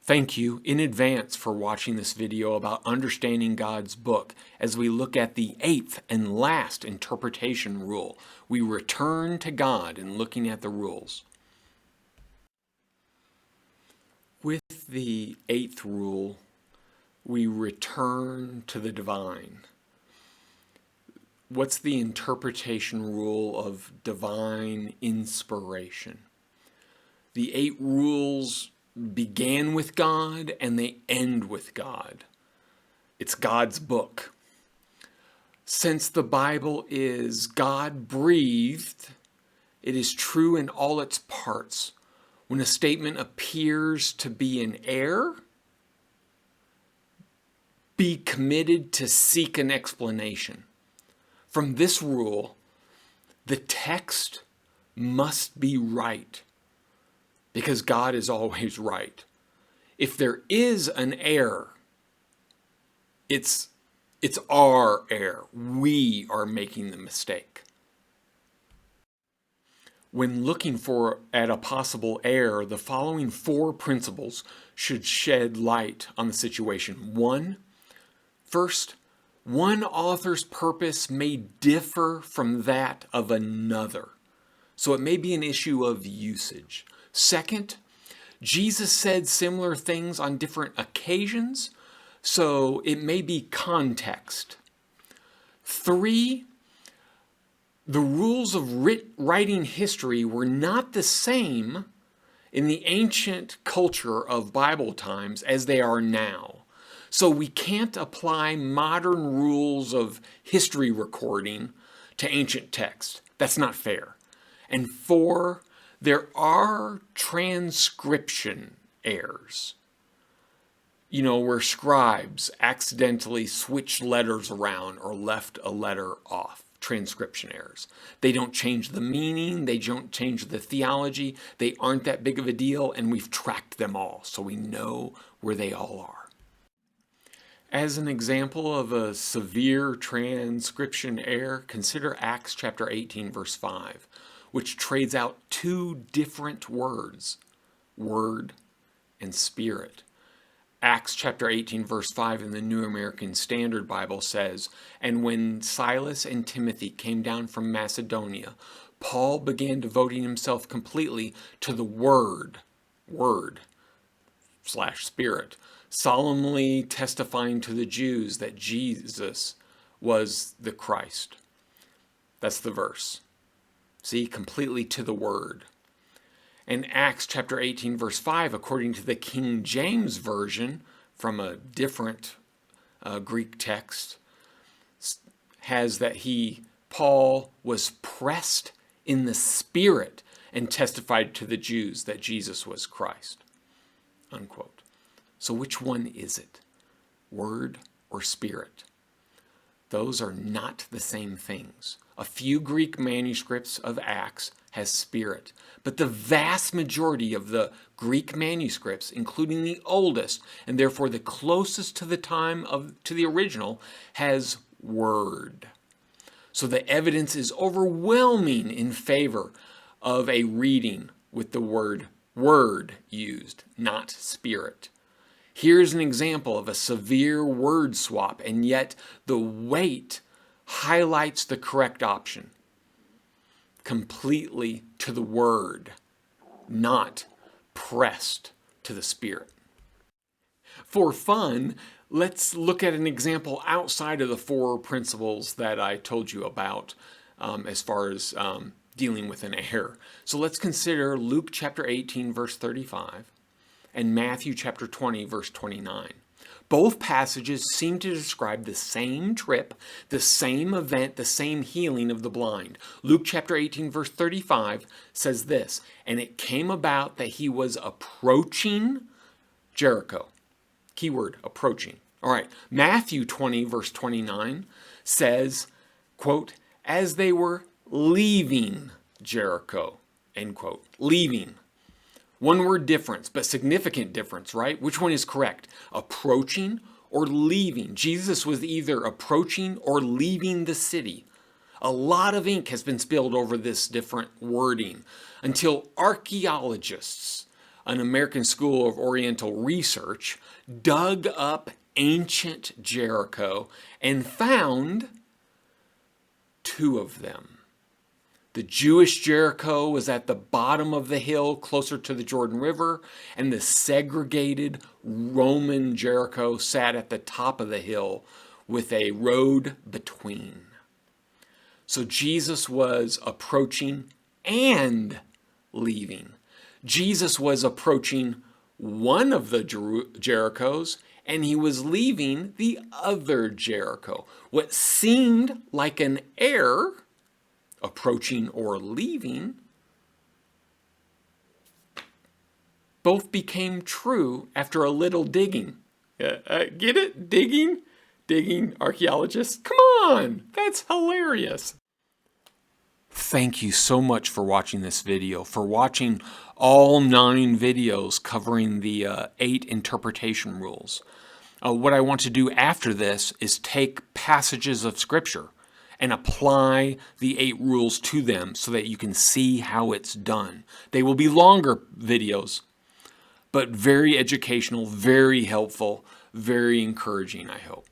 Thank you in advance for watching this video about understanding God's book as we look at the 8th and last interpretation rule. We return to God in looking at the rules. With the 8th rule, we return to the divine. What's the interpretation rule of divine inspiration? The 8 rules began with God and they end with God. It's God's book. Since the Bible is God-breathed, it is true in all its parts. When a statement appears to be in error, be committed to seek an explanation. From this rule, the text must be right, because God is always right. If there is an error, it's our error. We are making the mistake. When looking at a possible error, the following 4 principles should shed light on the situation. First, one author's purpose may differ from that of another, so it may be an issue of usage. Second, Jesus said similar things on different occasions, so it may be context. 3, the rules of writing history were not the same in the ancient culture of Bible times as they are now. So we can't apply modern rules of history recording to ancient text. That's not fair. And 4, there are transcription errors. Where scribes accidentally switch letters around or left a letter off. Transcription errors. They don't change the meaning, they don't change the theology, they aren't that big of a deal, and we've tracked them all, so we know where they all are. As an example of a severe transcription error, consider Acts chapter 18, verse 5, which trades out 2 different words, word and spirit. Acts chapter 18, verse 5 in the New American Standard Bible says, "And when Silas and Timothy came down from Macedonia, Paul began devoting himself completely to the word/spirit, solemnly testifying to the Jews that Jesus was the Christ." That's the verse. See, completely to the word. And Acts chapter 18, verse 5, according to the King James Version, from a different Greek text, has that Paul was pressed in the Spirit and testified to the Jews that Jesus was Christ. Unquote. So which one is it? Word or spirit? Those are not the same things. A few Greek manuscripts of Acts has spirit, but the vast majority of the Greek manuscripts, including the oldest and therefore the closest to the time to the original, has word. So the evidence is overwhelming in favor of a reading with the word used, not spirit. Here's an example of a severe word swap, and yet the weight highlights the correct option. Completely to the word, not pressed to the spirit. For fun, let's look at an example outside of the 4 principles that I told you about as far as dealing with an error. So let's consider Luke chapter 18, verse 35, and Matthew chapter 20, verse 29. Both passages seem to describe the same trip, the same event, the same healing of the blind. Luke chapter 18, verse 35 says this, "And it came about that he was approaching Jericho." Keyword, approaching. All right, Matthew 20, verse 29 says, quote, "As they were leaving Jericho," end quote. Leaving. One word difference, but significant difference, right? Which one is correct? Approaching or leaving? Jesus was either approaching or leaving the city. A lot of ink has been spilled over this different wording until archaeologists an American School of Oriental Research, dug up ancient Jericho and found two of them. The Jewish Jericho was at the bottom of the hill closer to the Jordan River, and the segregated Roman Jericho sat at the top of the hill with a road between. So Jesus was approaching and leaving. Jesus was approaching one of the Jerichos, and he was leaving the other Jericho. What seemed like an error, approaching or leaving, both became true after a little digging. Get it? Digging? Digging, archaeologists? Come on! That's hilarious! Thank you so much for watching this video, for watching all 9 videos covering the 8 interpretation rules. What I want to do after this is take passages of Scripture and apply the 8 rules to them so that you can see how it's done. They will be longer videos, but very educational, very helpful, very encouraging, I hope.